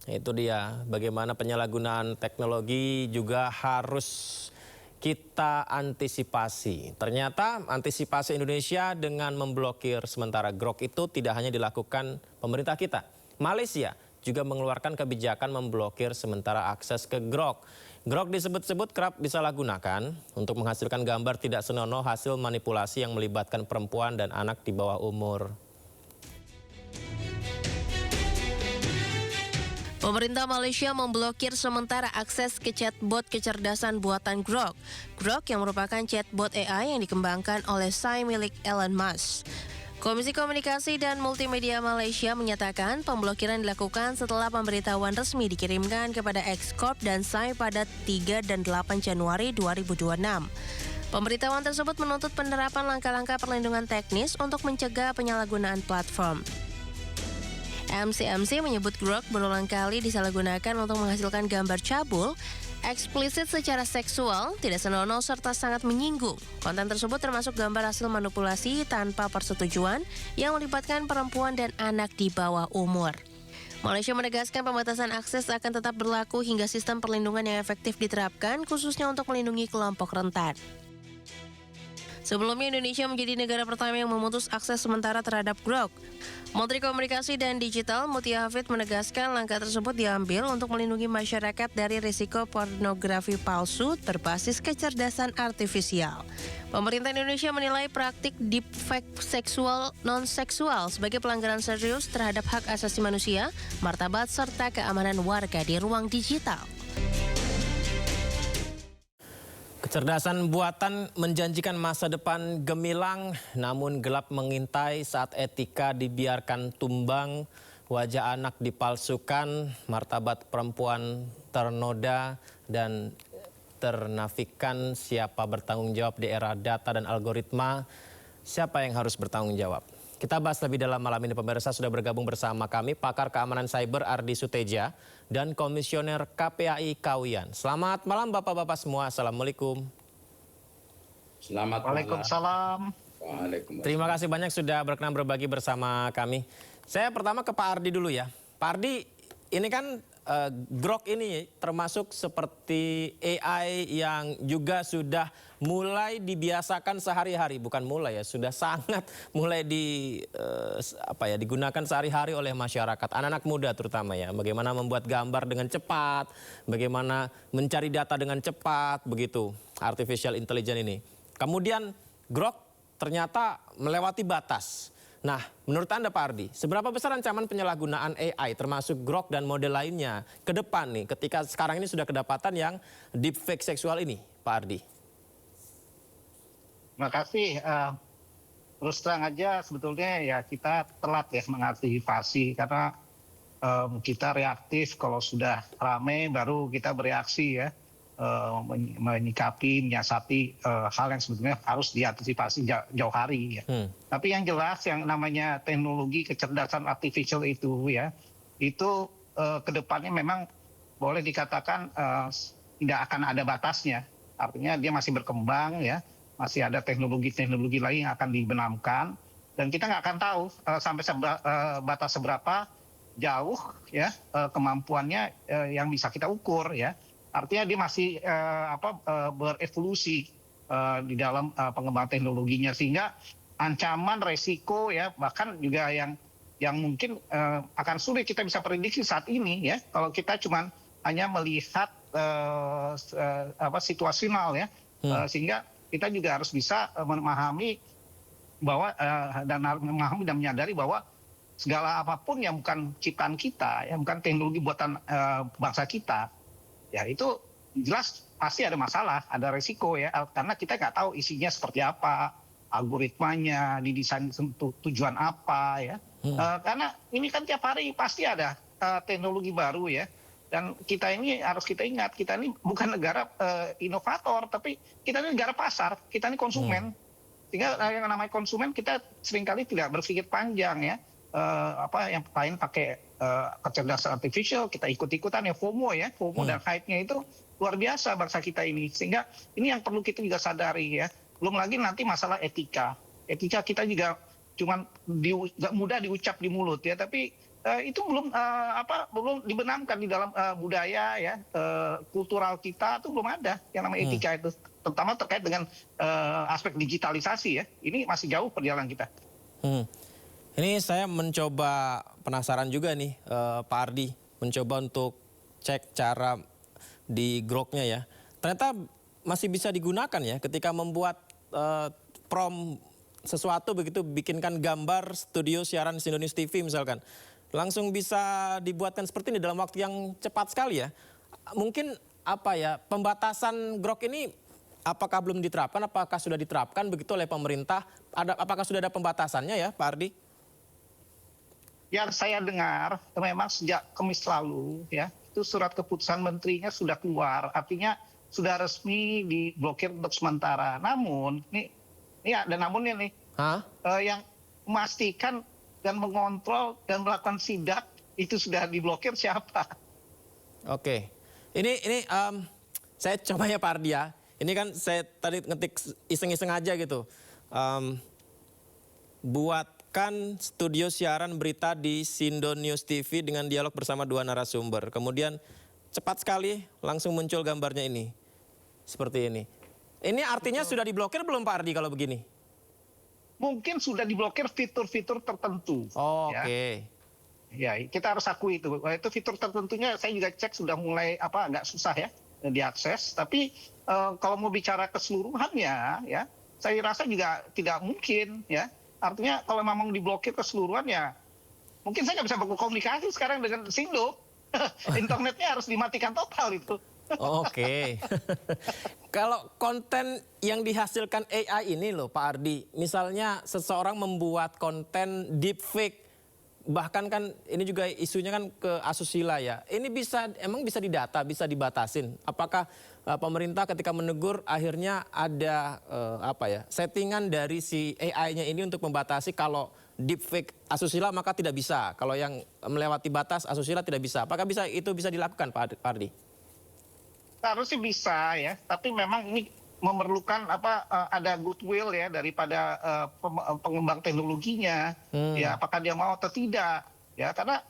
Itu dia, bagaimana penyalahgunaan teknologi juga harus kita antisipasi. Ternyata antisipasi Indonesia dengan memblokir sementara Grok itu tidak hanya dilakukan pemerintah kita. Malaysia juga mengeluarkan kebijakan memblokir sementara akses ke Grok. Grok disebut-sebut kerap disalahgunakan untuk menghasilkan gambar tidak senonoh hasil manipulasi yang melibatkan perempuan dan anak di bawah umur. Pemerintah Malaysia memblokir sementara akses ke chatbot kecerdasan buatan Grok. Grok yang merupakan chatbot AI yang dikembangkan oleh Sai milik Elon Musk. Komisi Komunikasi dan Multimedia Malaysia menyatakan pemblokiran dilakukan setelah pemberitahuan resmi dikirimkan kepada X Corp dan Sai pada 3 dan 8 Januari 2026. Pemberitahuan tersebut menuntut penerapan langkah-langkah perlindungan teknis untuk mencegah penyalahgunaan platform. MCMC menyebut Grok berulang kali disalahgunakan untuk menghasilkan gambar cabul, eksplisit secara seksual, tidak senonoh serta sangat menyinggung. Konten tersebut termasuk gambar hasil manipulasi tanpa persetujuan yang melibatkan perempuan dan anak di bawah umur. Malaysia menegaskan pembatasan akses akan tetap berlaku hingga sistem perlindungan yang efektif diterapkan, khususnya untuk melindungi kelompok rentan. Sebelumnya Indonesia menjadi negara pertama yang memutus akses sementara terhadap Grok. Menteri Komunikasi dan Digital Mutia Hafid menegaskan langkah tersebut diambil untuk melindungi masyarakat dari risiko pornografi palsu berbasis kecerdasan artifisial. Pemerintah Indonesia menilai praktik deepfake seksual non-seksual sebagai pelanggaran serius terhadap hak asasi manusia, martabat serta keamanan warga di ruang digital. Kecerdasan buatan menjanjikan masa depan gemilang, namun gelap mengintai saat etika dibiarkan tumbang, wajah anak dipalsukan, martabat perempuan ternoda, dan ternafikan. Siapa bertanggung jawab di era data dan algoritma? Siapa yang harus bertanggung jawab? Kita bahas lebih dalam malam ini, pemirsa. Sudah bergabung bersama kami pakar keamanan cyber Ardi Suteja dan Komisioner KPAI Kawian. Selamat malam Bapak-Bapak semua. Assalamualaikum. Selamat malam. Waalaikumsalam. Waalaikumsalam. Terima kasih banyak sudah berkenan berbagi bersama kami. Saya pertama ke Pak Ardi dulu ya. Pak Ardi, ini kan Grok ini termasuk seperti AI yang juga sudah mulai dibiasakan sehari-hari, bukan mulai ya, sudah sangat mulai digunakan sehari-hari oleh masyarakat, anak-anak muda terutama ya. Bagaimana membuat gambar dengan cepat, bagaimana mencari data dengan cepat, begitu artificial intelligence ini. Kemudian Grok ternyata melewati batas. Nah, menurut Anda Pak Ardi, seberapa besar ancaman penyalahgunaan AI termasuk Grok dan model lainnya ke depan nih ketika sekarang ini sudah kedapatan yang deepfake seksual ini, Pak Ardi? Terima kasih. Terus terang aja sebetulnya ya kita telat ya mengantisipasi karena kita reaktif kalau sudah ramai baru kita bereaksi ya. Menyikapi, menyiasati hal yang sebetulnya harus diantisipasi jauh hari ya. Tapi yang jelas yang namanya teknologi kecerdasan artificial itu ya, itu kedepannya memang boleh dikatakan tidak akan ada batasnya. Artinya dia masih berkembang ya, masih ada teknologi-teknologi lain yang akan dibenamkan dan kita nggak akan tahu sampai batas seberapa jauh ya kemampuannya yang bisa kita ukur ya. Artinya dia masih berevolusi di dalam pengembangan teknologinya sehingga ancaman resiko ya bahkan juga yang mungkin akan sulit kita bisa prediksi saat ini ya kalau kita cuma hanya melihat situasional ya sehingga kita juga harus bisa memahami bahwa dan memahami dan menyadari bahwa segala apapun yang bukan ciptaan kita ya bukan teknologi buatan bangsa kita ya itu jelas pasti ada masalah, ada resiko ya, karena kita nggak tahu isinya seperti apa, algoritmanya, didesain untuk tujuan apa ya. Karena ini kan tiap hari pasti ada teknologi baru ya, dan kita ini harus kita ingat, kita ini bukan negara inovator, tapi kita ini negara pasar, kita ini konsumen. Sehingga yang namanya konsumen kita seringkali tidak berpikir panjang ya. Yang lain pakai kecerdasan artificial, kita ikut-ikutan ya FOMO dan hype-nya itu luar biasa bangsa kita ini. Sehingga ini yang perlu kita juga sadari ya. Belum lagi nanti masalah etika. Etika kita juga cuma mudah diucap di mulut ya, tapi itu belum dibenamkan di dalam budaya ya, kultural kita tuh belum ada yang namanya etika itu, terutama terkait dengan aspek digitalisasi ya. Ini masih jauh perjalanan kita. Ini saya mencoba, penasaran juga nih Pak Ardi, mencoba untuk cek cara di Groknya ya. Ternyata masih bisa digunakan ya ketika membuat prompt sesuatu begitu, bikinkan gambar studio siaran Sindonews TV misalkan. Langsung bisa dibuatkan seperti ini dalam waktu yang cepat sekali ya. Mungkin apa ya, pembatasan Grok ini apakah belum diterapkan, apakah sudah diterapkan begitu oleh pemerintah? Apakah sudah ada pembatasannya ya Pak Ardi? Yang saya dengar memang sejak Kamis lalu ya, itu surat keputusan menterinya sudah keluar, artinya sudah resmi diblokir untuk sementara. Namun ini ada namunnya nih, yang memastikan dan mengontrol dan melakukan sidak itu sudah diblokir siapa? Oke, ini saya coba ya Pak Ardi ya. Ini kan saya tadi ngetik iseng-iseng aja gitu. Buatkan studio siaran berita di Sindonews TV dengan dialog bersama 2 narasumber. Kemudian cepat sekali langsung muncul gambarnya ini. Seperti ini. Ini artinya sudah diblokir belum Pak Ardi kalau begini? Mungkin sudah diblokir fitur-fitur tertentu. Oke. Ya, kita harus akui itu. Itu fitur tertentunya saya juga cek sudah mulai agak susah ya diakses. Tapi kalau mau bicara keseluruhannya ya, saya rasa juga tidak mungkin ya. Artinya kalau memang diblokir keseluruhan ya, mungkin saya nggak bisa berkomunikasi sekarang dengan Sindo. Internetnya harus dimatikan total itu. Oke. Kalau konten yang dihasilkan AI ini loh Pak Ardi, misalnya seseorang membuat konten deepfake, bahkan kan ini juga isunya kan ke asusila ya. Ini emang bisa didata, bisa dibatasin. Apakah pemerintah ketika menegur akhirnya ada settingan dari si AI-nya ini untuk membatasi kalau deepfake asusila maka tidak bisa. Kalau yang melewati batas asusila tidak bisa. Apakah itu bisa dilakukan Pak Ardi? Harusnya bisa ya, tapi memang ini memerlukan ada goodwill ya daripada pengembang teknologinya. Ya, apakah dia mau atau tidak ya, karena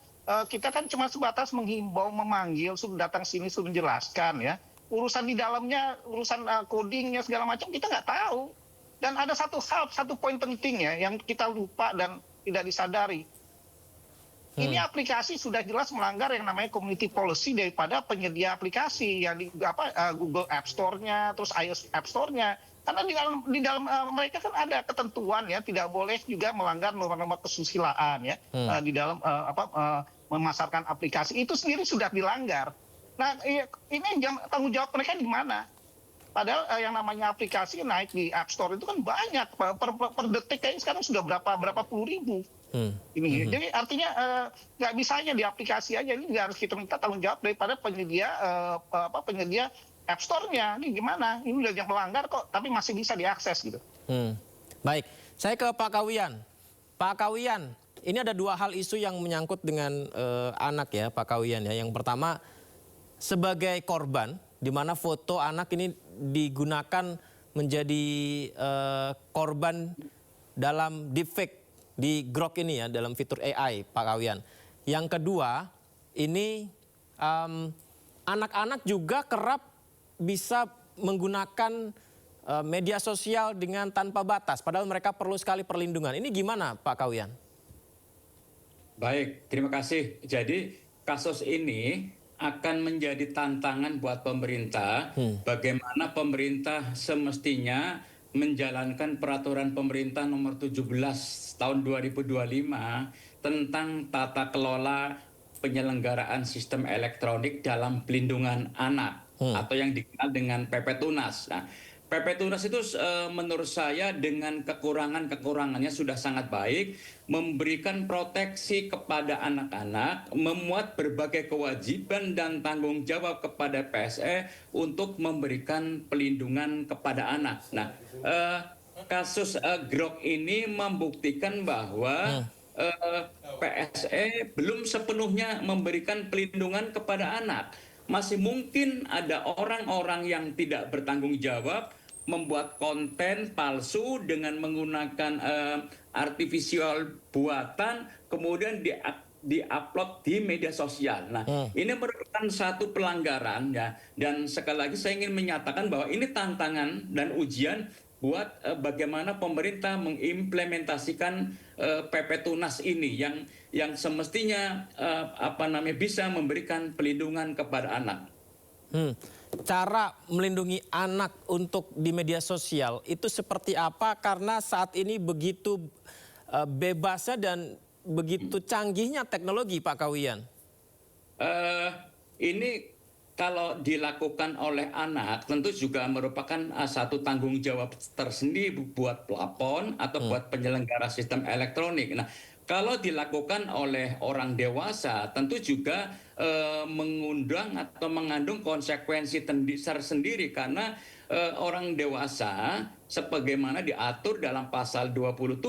kita kan cuma sebatas menghimbau, memanggil, suruh datang sini, suruh menjelaskan ya. Urusan di dalamnya, urusan codingnya segala macam kita nggak tahu. Dan ada satu poin penting ya yang kita lupa dan tidak disadari. Ini aplikasi sudah jelas melanggar yang namanya community policy daripada penyedia aplikasi yang di Google App Store-nya, terus iOS App Store-nya. Karena di dalam mereka kan ada ketentuan ya, tidak boleh juga melanggar norma-norma kesusilaan ya di dalam memasarkan aplikasi itu sendiri sudah dilanggar. Nah, ini tanggung jawab mereka di mana? Padahal yang namanya aplikasi naik di App Store itu kan banyak per detik kayaknya sekarang sudah berapa puluh ribu. Jadi artinya nggak bisanya di aplikasi aja, ini harus kita minta tanggung jawab daripada penyedia App Store-nya. Ini gimana? Ini udah yang melanggar kok, tapi masih bisa diakses gitu. Baik, saya ke Pak Kawiyan. Pak Kawiyan, ini ada 2 hal isu yang menyangkut dengan anak ya Pak Kawiyan ya. Yang pertama sebagai korban, di mana foto anak ini digunakan menjadi korban dalam deepfake di Grok ini ya, dalam fitur AI Pak Kawiyan. Yang kedua, ini anak-anak juga kerap bisa menggunakan media sosial dengan tanpa batas, padahal mereka perlu sekali perlindungan. Ini gimana Pak Kawiyan? Baik, terima kasih. Jadi kasus ini akan menjadi tantangan buat pemerintah, bagaimana pemerintah semestinya menjalankan peraturan pemerintah nomor 17 tahun 2025 tentang tata kelola penyelenggaraan sistem elektronik dalam pelindungan anak atau yang dikenal dengan PP Tunas. Nah, PP Tunas itu menurut saya dengan kekurangannya sudah sangat baik, memberikan proteksi kepada anak-anak, memuat berbagai kewajiban dan tanggung jawab kepada PSE untuk memberikan pelindungan kepada anak. Nah, kasus Grok ini membuktikan bahwa PSE belum sepenuhnya memberikan pelindungan kepada anak. Masih mungkin ada orang-orang yang tidak bertanggung jawab membuat konten palsu dengan menggunakan artificial buatan, kemudian diupload di media sosial. Nah, ini merupakan satu pelanggaran ya. Dan sekali lagi saya ingin menyatakan bahwa ini tantangan dan ujian buat bagaimana pemerintah mengimplementasikan PP Tunas ini yang semestinya bisa memberikan pelindungan kepada anak. Cara melindungi anak untuk di media sosial itu seperti apa? Karena saat ini begitu bebasnya dan begitu canggihnya teknologi, Pak Kawiyan. Ini kalau dilakukan oleh anak tentu juga merupakan satu tanggung jawab tersendiri buat pelapor atau buat penyelenggara sistem elektronik. Nah, kalau dilakukan oleh orang dewasa tentu juga mengundang atau mengandung konsekuensi tersendiri karena orang dewasa sebagaimana diatur dalam pasal 27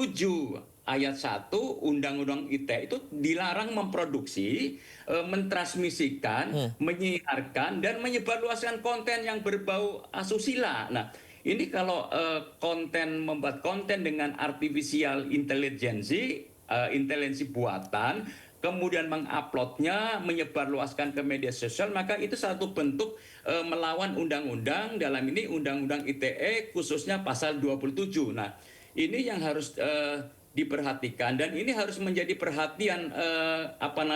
ayat 1 Undang-Undang ITE itu dilarang memproduksi, mentransmisikan, menyiarkan dan menyebarluaskan konten yang berbau asusila. Nah, ini kalau membuat konten dengan artificial intelligence, intelijensi buatan, kemudian menguploadnya, menyebarluaskan ke media sosial, maka itu satu bentuk melawan undang-undang, dalam ini Undang-Undang ITE khususnya pasal 27. Nah, ini yang harus diperhatikan dan ini harus menjadi perhatian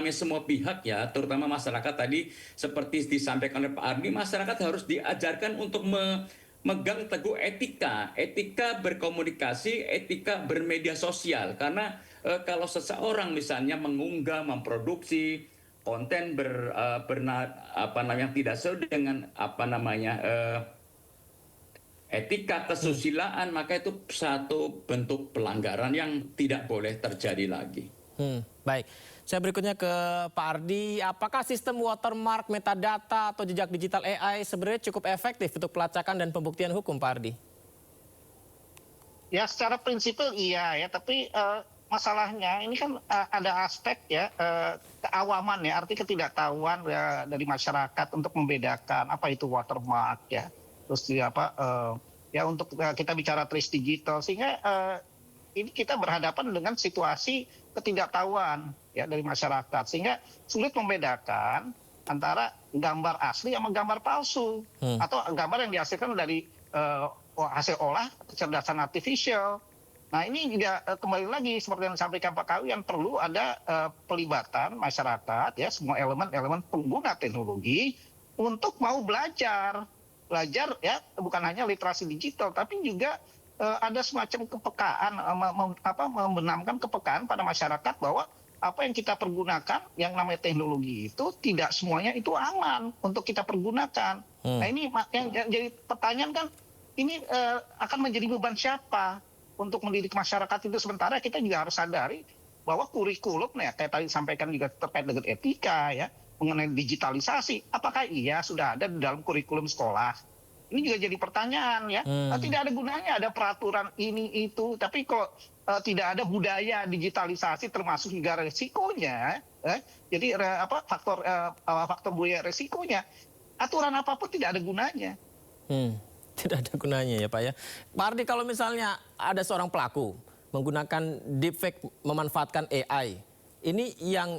semua pihak ya, terutama masyarakat. Tadi seperti disampaikan oleh Pak Ardi, masyarakat harus diajarkan untuk memegang teguh etika berkomunikasi, etika bermedia sosial. Karena kalau seseorang misalnya mengunggah, memproduksi konten yang tidak sesuai dengan etika kesusilaan, maka itu satu bentuk pelanggaran yang tidak boleh terjadi lagi. Baik, saya berikutnya ke Pak Ardi. Apakah sistem watermark, metadata, atau jejak digital AI sebenarnya cukup efektif untuk pelacakan dan pembuktian hukum, Pak Ardi? Ya, secara prinsipil iya ya, tapi masalahnya ini kan ada aspek ya keawaman ya, arti ketidaktahuan ya, dari masyarakat untuk membedakan apa itu watermark ya. Terus untuk kita bicara trace digital, sehingga ini kita berhadapan dengan situasi ketidaktahuan ya dari masyarakat, sehingga sulit membedakan antara gambar asli sama gambar palsu atau gambar yang dihasilkan dari hasil olah kecerdasan artificial. Nah, ini juga kembali lagi seperti yang disampaikan Pak Kawiyan, perlu ada pelibatan masyarakat ya, semua elemen-elemen pengguna teknologi untuk mau belajar ya, bukan hanya literasi digital tapi juga ada semacam kepekaan, membenamkan kepekaan pada masyarakat bahwa apa yang kita pergunakan yang namanya teknologi itu tidak semuanya itu aman untuk kita pergunakan. Nah, ini yang jadi pertanyaan kan, ini akan menjadi beban siapa untuk mendidik masyarakat itu, sementara kita juga harus sadari bahwa kurikulum ya, kayak tadi disampaikan juga terkait dengan etika ya, mengenai digitalisasi, apakah iya sudah ada di dalam kurikulum sekolah? Ini juga jadi pertanyaan ya. Tidak ada gunanya ada peraturan ini itu, tapi kok tidak ada budaya digitalisasi termasuk juga resikonya. Jadi faktor budaya resikonya, aturan apapun tidak ada gunanya. Tidak ada gunanya ya Pak ya. Pak Ardi, kalau misalnya ada seorang pelaku menggunakan deepfake memanfaatkan AI, ini yang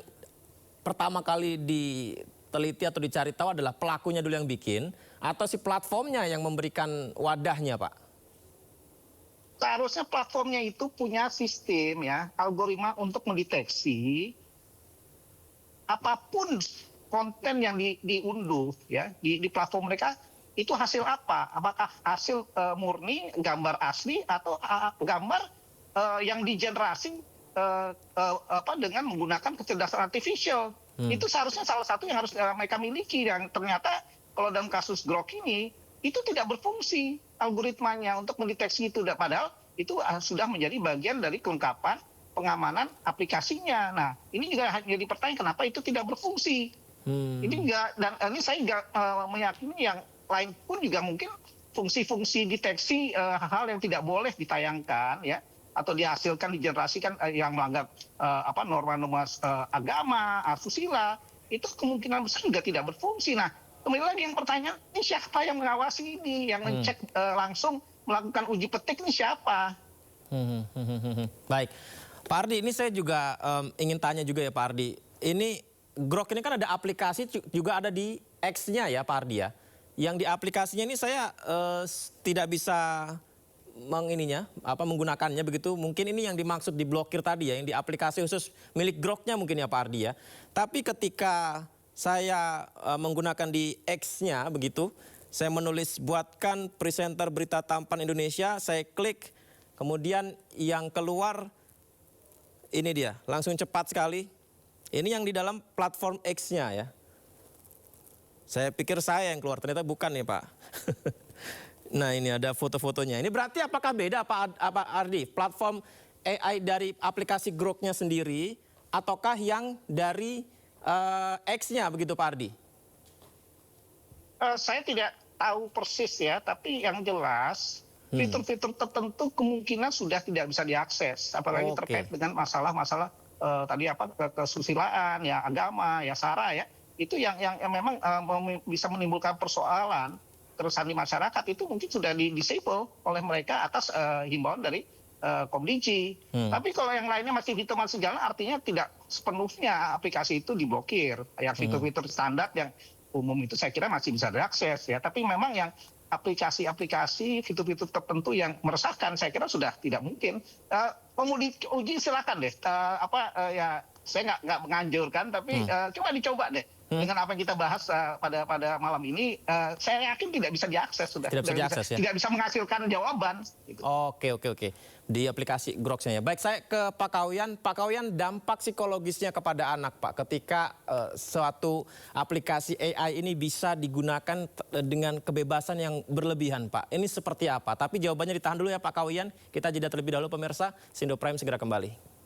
pertama kali diteliti atau dicari tahu adalah pelakunya dulu yang bikin atau si platformnya yang memberikan wadahnya, Pak? Seharusnya platformnya itu punya sistem ya, algoritma untuk mendeteksi apapun konten yang diunduh ya di platform mereka itu hasil apa? Apakah hasil murni gambar asli atau gambar yang digenerasi dengan menggunakan kecerdasan artificial? Itu seharusnya salah satu yang harus mereka miliki, yang ternyata kalau dalam kasus Grok ini itu tidak berfungsi algoritmanya untuk mendeteksi itu, padahal itu sudah menjadi bagian dari kelengkapan pengamanan aplikasinya. Nah, ini juga jadi pertanyaan kenapa itu tidak berfungsi. Ini juga, dan ini saya meyakini yang lain pun juga mungkin fungsi-fungsi deteksi hal-hal yang tidak boleh ditayangkan ya, atau dihasilkan, digenerasikan yang melanggar norma-norma agama, asusila, itu kemungkinan besar juga tidak berfungsi. Nah, kembali lagi yang pertanyaan, ini siapa yang mengawasi ini, yang ngecek langsung melakukan uji petik ini siapa? Baik, Pak Ardi, ini saya juga ingin tanya juga ya Pak Ardi. ini Grok ini kan ada aplikasi juga ada di X-nya ya Pak Ardi ya. Yang di aplikasinya ini saya tidak bisa menggunakannya begitu. Mungkin ini yang dimaksud diblokir tadi ya, yang di aplikasi khusus milik Groknya mungkin ya Pak Ardi ya. Tapi ketika saya menggunakan di X-nya begitu, saya menulis buatkan presenter berita tampan Indonesia, saya klik, kemudian yang keluar ini dia, langsung cepat sekali. Ini yang di dalam platform X-nya ya. Saya pikir saya yang keluar, ternyata bukan nih Pak. Nah ini ada foto-fotonya. Ini berarti apakah beda Pak Ardi? Platform AI dari aplikasi Grok-nya sendiri ataukah yang dari X-nya begitu Pak Ardi? Saya tidak tahu persis ya, tapi yang jelas fitur-fitur tertentu kemungkinan sudah tidak bisa diakses, apalagi terkait dengan masalah-masalah tadi kesusilaan, ya agama, ya SARA ya, itu yang memang bisa menimbulkan persoalan keresahan di masyarakat itu mungkin sudah di-disable oleh mereka atas himbauan dari Komdiji. Tapi kalau yang lainnya masih jalan, artinya tidak sepenuhnya aplikasi itu diblokir. Yang fitur-fitur standar yang umum itu saya kira masih bisa diakses ya. Tapi memang yang aplikasi-aplikasi fitur-fitur tertentu yang meresahkan saya kira sudah tidak mungkin. Mau diuji silakan deh. Ya saya nggak menganjurkan, tapi coba dicoba deh. Dengan apa yang kita bahas pada malam ini, saya yakin tidak bisa diakses sudah. Tidak bisa diakses ya? Tidak bisa menghasilkan jawaban. Gitu. Oke. Di aplikasi Grok-nya ya. Baik, saya ke Pak Kawian. Pak Kawian, dampak psikologisnya kepada anak Pak ketika suatu aplikasi AI ini bisa digunakan dengan kebebasan yang berlebihan Pak. Ini seperti apa? Tapi jawabannya ditahan dulu ya Pak Kawian. Kita jeda terlebih dahulu pemirsa. Sindo Prime segera kembali.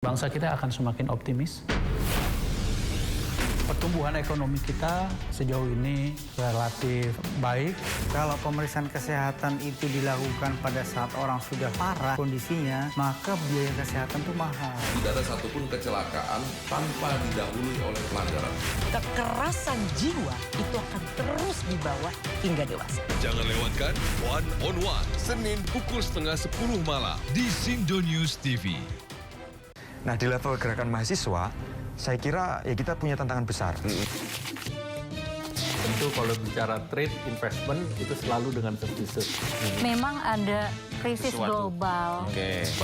Bangsa kita akan semakin optimis. Pertumbuhan ekonomi kita sejauh ini relatif baik. Kalau pemeriksaan kesehatan itu dilakukan pada saat orang sudah parah kondisinya, maka biaya kesehatan itu mahal. Tidak ada satupun kecelakaan tanpa didahului oleh pelanggaran. Kekerasan jiwa itu akan terus dibawa hingga dewasa. Jangan lewatkan One on One, Senin pukul 9:30 malam di Sindo News TV. Nah, di level gerakan mahasiswa, saya kira ya kita punya tantangan besar. Tentu kalau bicara trade investment itu selalu dengan tertutup. Memang ada krisis global.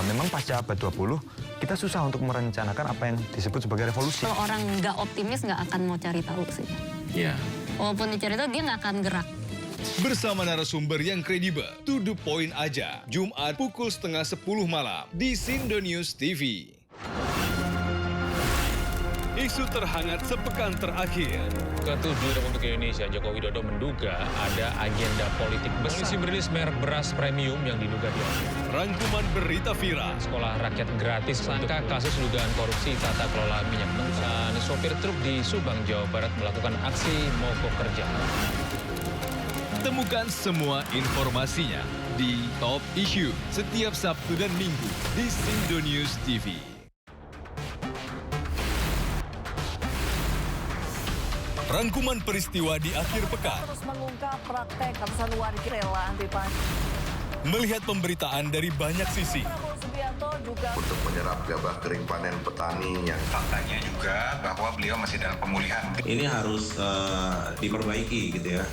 Memang pasca abad 20, kita susah untuk merencanakan apa yang disebut sebagai revolusi. Kalau orang nggak optimis nggak akan mau cari tahu sih. Ya. Walaupun dicari tahu dia nggak akan gerak. Bersama narasumber yang kredibel, to the point aja. Jumat pukul 9:30 malam di Sindo News TV. Isu terhangat sepekan terakhir. Ketua Republik Indonesia Joko Widodo menduga ada agenda politik besar. Polisi merilis merek beras premium yang diduga diambil. Rangkuman berita viral. Sekolah rakyat gratis sangka kasus dugaan korupsi tata kelola minyak mentah. Sopir truk di Subang, Jawa Barat melakukan aksi mogok kerja. Temukan semua informasinya di Top Issue setiap Sabtu dan Minggu di Sindo News TV. Rangkuman peristiwa di akhir pekan. Terus mengungkap praktek ratusan warga rela anti Melihat pemberitaan dari banyak sisi. Prabowo Subianto juga Untuk menyerap gabah kering panen petani yang faktanya juga bahwa beliau masih dalam pemulihan. Ini harus diperbaiki gitu ya.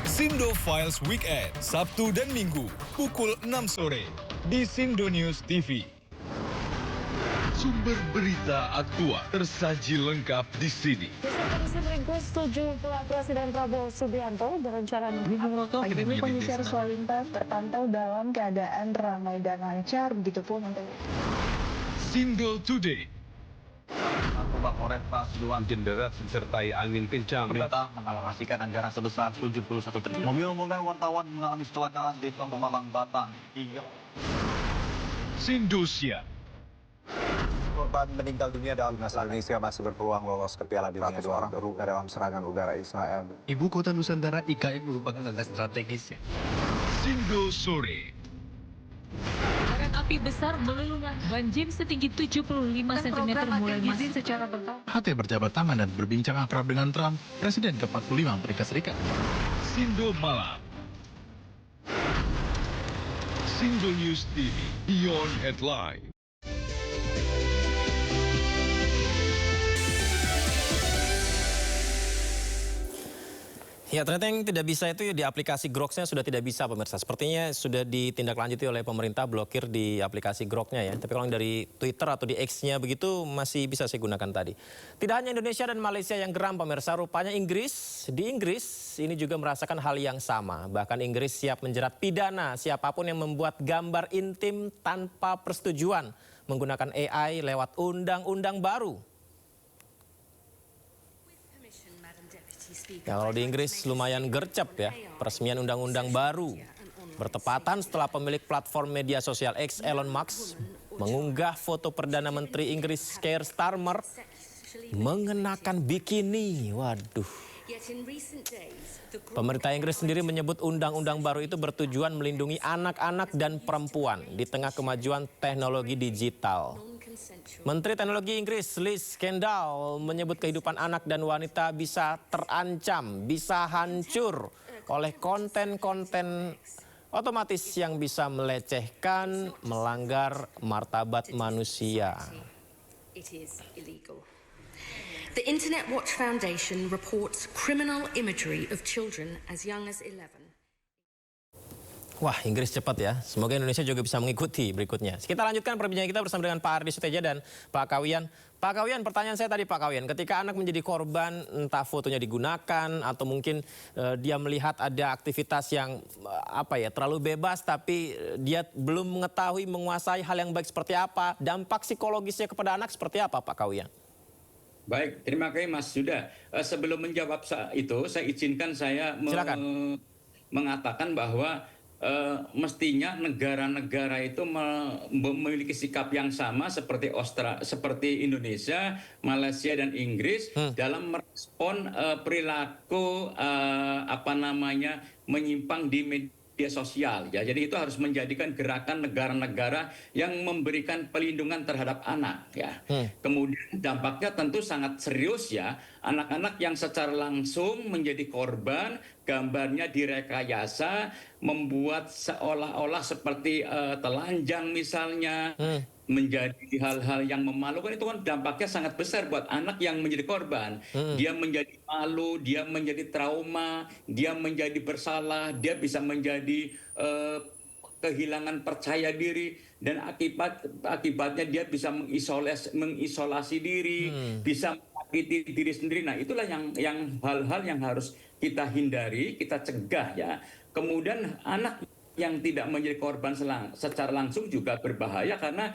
Sindo Files Weekend, Sabtu dan Minggu, pukul 6 sore di Sindo News TV. Sumber berita aktual tersaji lengkap di sini. Komisi Meringkus setuju Presiden Prabowo Subianto berencana kondisi arus lalu lintas terpantau dalam keadaan ramai dan lancar, begitupun untuk Sindo Today. Narkoba oret pas dua jenderal disertai angin kencang. pemerintah mengalokasikan anggaran sebesar 71 triliun. Mobil-mobil wartawan mengalami kecelakaan di Tol Pemalang, Batang. Sindosia. Korban meninggal dunia dalam Indonesia masih berpeluang lolos ke Piala Dunia 2022 dalam serangan udara Israel. Ibu kota Nusantara IKN merupakan landas strategis ya. Sindo Sore. api besar meluluh banjir setinggi 75 cm mulai izin secara bertahap. HT berjabat tangan dan berbincang akrab dengan Trump, Presiden ke-45 Amerika Serikat. Sindo Malam. Sindo News TV, Beyond Headline. Ya, ternyata yang tidak bisa itu di aplikasi Grok-nya sudah tidak bisa, pemirsa. Sepertinya sudah ditindaklanjuti oleh pemerintah, blokir di aplikasi Grok-nya ya. Tapi kalau yang dari Twitter atau di X-nya begitu masih bisa saya gunakan tadi. Tidak hanya Indonesia dan Malaysia yang geram, pemirsa. Rupanya di Inggris ini juga merasakan hal yang sama. Bahkan Inggris siap menjerat pidana siapapun yang membuat gambar intim tanpa persetujuan menggunakan AI lewat undang-undang baru. Ya, kalau di Inggris lumayan gercep ya, peresmian undang-undang baru. Bertepatan setelah pemilik platform media sosial X, Elon Musk, mengunggah foto Perdana Menteri Inggris Keir Starmer mengenakan bikini. Waduh. Pemerintah Inggris sendiri menyebut undang-undang baru itu bertujuan melindungi anak-anak dan perempuan di tengah kemajuan teknologi digital. Menteri Teknologi Inggris Liz Kendall menyebut kehidupan anak dan wanita bisa terancam, bisa hancur oleh konten-konten otomatis yang bisa melecehkan, melanggar martabat manusia. The Internet Watch Foundation reports criminal imagery of children as young as 11. Wah, Inggris cepat ya. Semoga Indonesia juga bisa mengikuti berikutnya. Kita lanjutkan perbincangan kita bersama dengan Pak Ardi Suteja dan Pak Kawian. Pak Kawian, pertanyaan saya tadi Pak Kawian, ketika anak menjadi korban, entah fotonya digunakan atau mungkin dia melihat ada aktivitas yang terlalu bebas, tapi dia belum mengetahui, menguasai hal yang baik seperti apa, dampak psikologisnya kepada anak seperti apa Pak Kawian? Baik, terima kasih Mas Yuda. Sebelum menjawab itu, saya izinkan saya mengatakan bahwa mestinya negara-negara itu memiliki sikap yang sama seperti Indonesia, Malaysia dan Inggris dalam merespon perilaku menyimpang di media sosial ya. Jadi itu harus menjadikan gerakan negara-negara yang memberikan pelindungan terhadap anak ya. Kemudian dampaknya tentu sangat serius ya. Anak-anak yang secara langsung menjadi korban, gambarnya direkayasa, membuat seolah-olah seperti telanjang misalnya, menjadi hal-hal yang memalukan, itu kan dampaknya sangat besar buat anak yang menjadi korban. Dia menjadi malu, dia menjadi trauma, dia menjadi bersalah, dia bisa menjadi kehilangan percaya diri, dan akibatnya dia bisa mengisolasi diri, bisa menyakiti diri sendiri. Nah, itulah yang hal-hal yang harus kita hindari, kita cegah ya. Kemudian anak yang tidak menjadi korban secara langsung juga berbahaya karena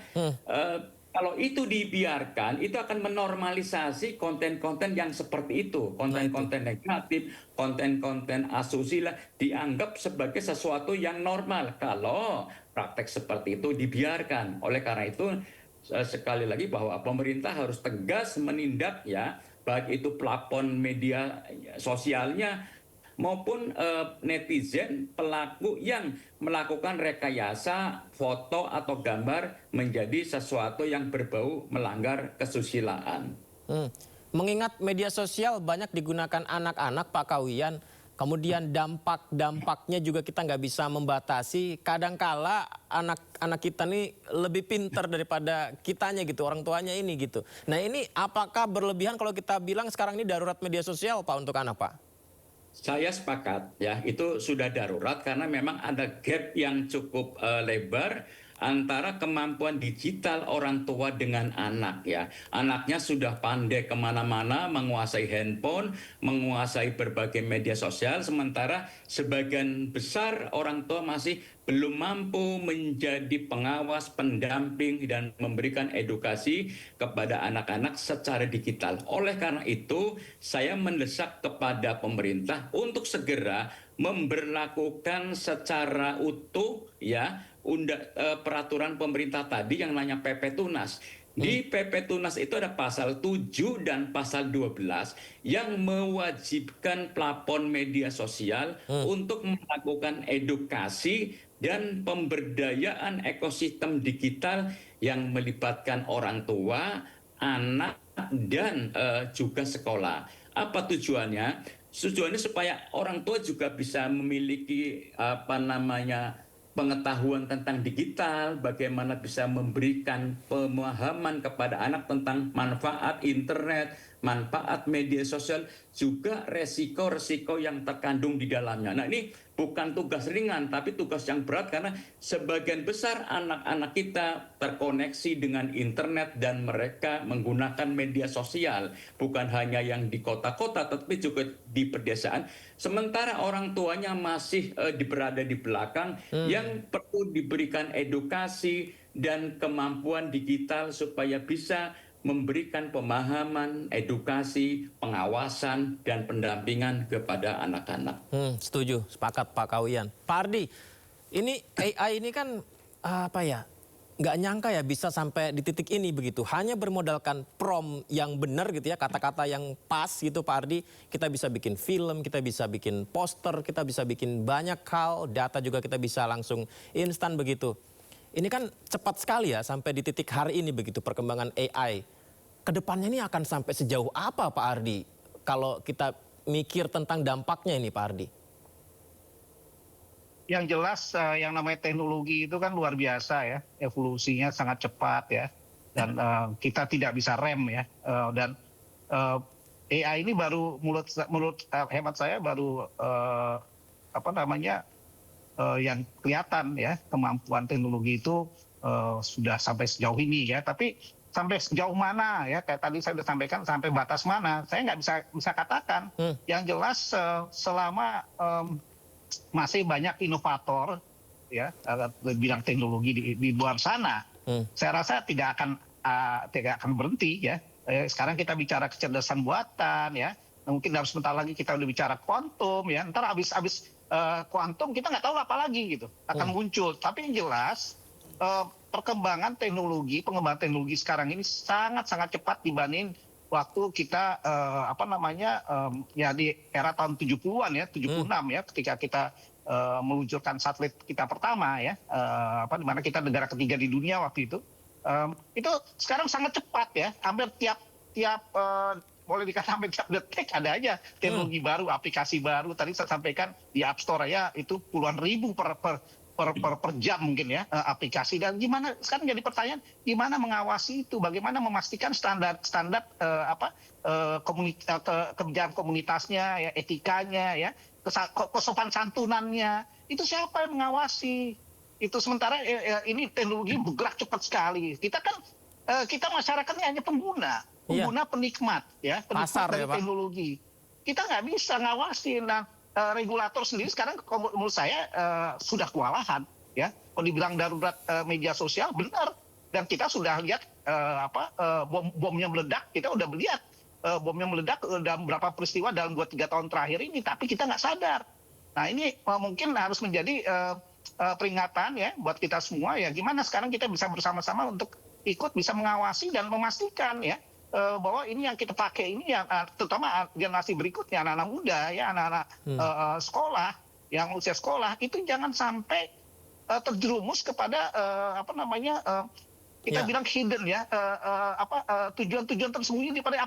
kalau itu dibiarkan, itu akan menormalisasi konten-konten yang seperti itu. Konten-konten negatif, konten-konten asusila dianggap sebagai sesuatu yang normal kalau praktek seperti itu dibiarkan. Oleh karena itu, sekali lagi bahwa pemerintah harus tegas menindak ya, baik itu platform media sosialnya maupun netizen, pelaku yang melakukan rekayasa foto atau gambar menjadi sesuatu yang berbau melanggar kesusilaan. Mengingat media sosial banyak digunakan anak-anak, Pak Kawian, kemudian dampaknya juga kita nggak bisa membatasi. Kadangkala anak kita nih lebih pintar daripada kitanya gitu, orang tuanya ini gitu. Nah, ini apakah berlebihan kalau kita bilang sekarang ini darurat media sosial, Pak, untuk anak, Pak? Saya sepakat ya, itu sudah darurat karena memang ada gap yang cukup lebar antara kemampuan digital orang tua dengan anak ya. Anaknya sudah pandai kemana-mana, menguasai handphone, menguasai berbagai media sosial, sementara sebagian besar orang tua masih belum mampu menjadi pengawas, pendamping, dan memberikan edukasi kepada anak-anak secara digital. Oleh karena itu, saya mendesak kepada pemerintah untuk segera memberlakukan secara utuh ya peraturan pemerintah tadi yang namanya PP Tunas. Di PP Tunas itu ada pasal 7 dan pasal 12 yang mewajibkan pelapor media sosial untuk melakukan edukasi dan pemberdayaan ekosistem digital yang melibatkan orang tua, anak, dan juga sekolah. Apa tujuannya? Tujuannya supaya orang tua juga bisa memiliki pengetahuan tentang digital, bagaimana bisa memberikan pemahaman kepada anak tentang manfaat internet, manfaat media sosial, juga resiko-resiko yang terkandung di dalamnya. Nah, ini bukan tugas ringan, tapi tugas yang berat karena sebagian besar anak-anak kita terkoneksi dengan internet dan mereka menggunakan media sosial. Bukan hanya yang di kota-kota, tapi juga di pedesaan. Sementara orang tuanya masih berada di belakang, yang perlu diberikan edukasi dan kemampuan digital supaya bisa memberikan pemahaman, edukasi, pengawasan, dan pendampingan kepada anak-anak. Setuju, sepakat Pak Kawian. Pak Ardi, ini AI ini kan nggak nyangka ya bisa sampai di titik ini begitu. Hanya bermodalkan prompt yang benar gitu ya, kata-kata yang pas gitu Pak Ardi. Kita bisa bikin film, kita bisa bikin poster, kita bisa bikin banyak hal, data juga kita bisa langsung instan begitu. Ini kan cepat sekali ya sampai di titik hari ini begitu perkembangan AI. Kedepannya ini akan sampai sejauh apa Pak Ardi? Kalau kita mikir tentang dampaknya ini Pak Ardi. Yang jelas yang namanya teknologi itu kan luar biasa ya. Evolusinya sangat cepat ya. Dan kita tidak bisa rem ya. Dan AI ini baru menurut hemat saya baru yang kelihatan ya, kemampuan teknologi itu sudah sampai sejauh ini ya. Tapi sampai sejauh mana ya, kayak tadi saya sudah sampaikan, sampai batas mana saya nggak bisa katakan. Yang jelas selama masih banyak inovator ya bidang teknologi di luar sana, saya rasa tidak akan berhenti ya. Sekarang kita bicara kecerdasan buatan ya, mungkin dalam sebentar lagi kita udah bicara kuantum ya. Ntar habis kuantum kita nggak tahu apa lagi gitu akan muncul. Tapi yang jelas pengembangan teknologi sekarang ini sangat cepat dibanding waktu kita ya di era tahun 70-an ya, 76 ya, ketika kita meluncurkan satelit kita pertama ya, di mana kita negara ketiga di dunia waktu itu. Itu sekarang sangat cepat ya, hampir tiap boleh dikatakan sampai tiap detik ada aja teknologi baru, aplikasi baru. Tadi saya sampaikan di App Store ya itu puluhan ribu per jam mungkin ya aplikasi. Dan gimana sekarang jadi pertanyaan, gimana mengawasi itu, bagaimana memastikan standar kebijakan komunitasnya ya, etikanya ya, kesopan santunannya, itu siapa yang mengawasi itu? Sementara ini teknologi bergerak cepat sekali. Kita masyarakatnya hanya pengguna, penikmat ya, penikmat dari teknologi. Kita nggak bisa ngawasin. Nah, regulator sendiri sekarang menurut saya sudah kewalahan ya. Kalau dibilang darurat media sosial benar, dan kita sudah lihat bomnya meledak. Kita udah melihat bomnya meledak dalam beberapa peristiwa dalam 2-3 tahun terakhir ini, tapi kita nggak sadar. Nah, ini mungkin harus menjadi peringatan ya buat kita semua ya, gimana sekarang kita bisa bersama-sama untuk ikut bisa mengawasi dan memastikan ya bahwa ini yang kita pakai ini yang terutama generasi berikutnya, anak-anak muda ya, anak-anak sekolah yang usia sekolah itu jangan sampai terjerumus kepada kita bilang hidden ya, tujuan-tujuan tersembunyi daripada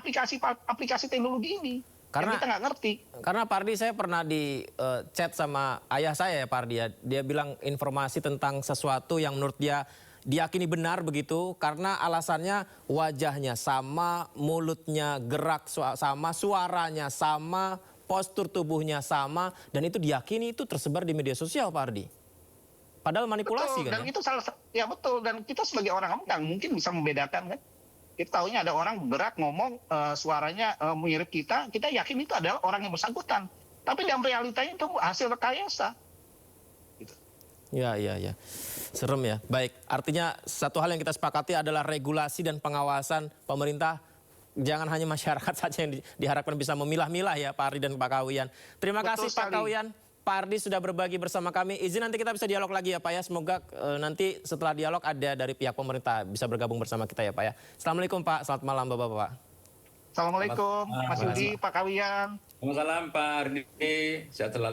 aplikasi teknologi ini. Karena kita nggak ngerti. Karena Pak Ardi, saya pernah di chat sama ayah saya ya Pak Ardi ya. Dia bilang informasi tentang sesuatu yang menurut dia diyakini benar begitu, karena alasannya wajahnya sama, mulutnya gerak sama, suaranya sama, postur tubuhnya sama, dan itu diyakini itu tersebar di media sosial Pak Ardi. Padahal manipulasi betul, kan dan ya? Itu salah ya betul, dan kita sebagai orang nggak mungkin bisa membedakan kan. Kita tahunya ada orang berat ngomong suaranya mirip kita yakin itu adalah orang yang bersangkutan. Tapi dalam realitanya itu hasil rekayasa. Gitu. Ya. Serem ya. Baik, artinya satu hal yang kita sepakati adalah regulasi dan pengawasan pemerintah. Jangan hanya masyarakat saja yang diharapkan bisa memilah-milah ya Pak Ardi dan Pak Kawian. Terima kasih Pak Kawian Pak Ardi sudah berbagi bersama kami. Izin nanti kita bisa dialog lagi ya Pak ya. Semoga nanti setelah dialog ada dari pihak pemerintah bisa bergabung bersama kita ya Pak ya. Assalamualaikum Pak, selamat malam Bapak-Bapak. Assalamualaikum Mas Yudi, Pak Kawian. Selamat malam Pak Ardi, sehat selalu.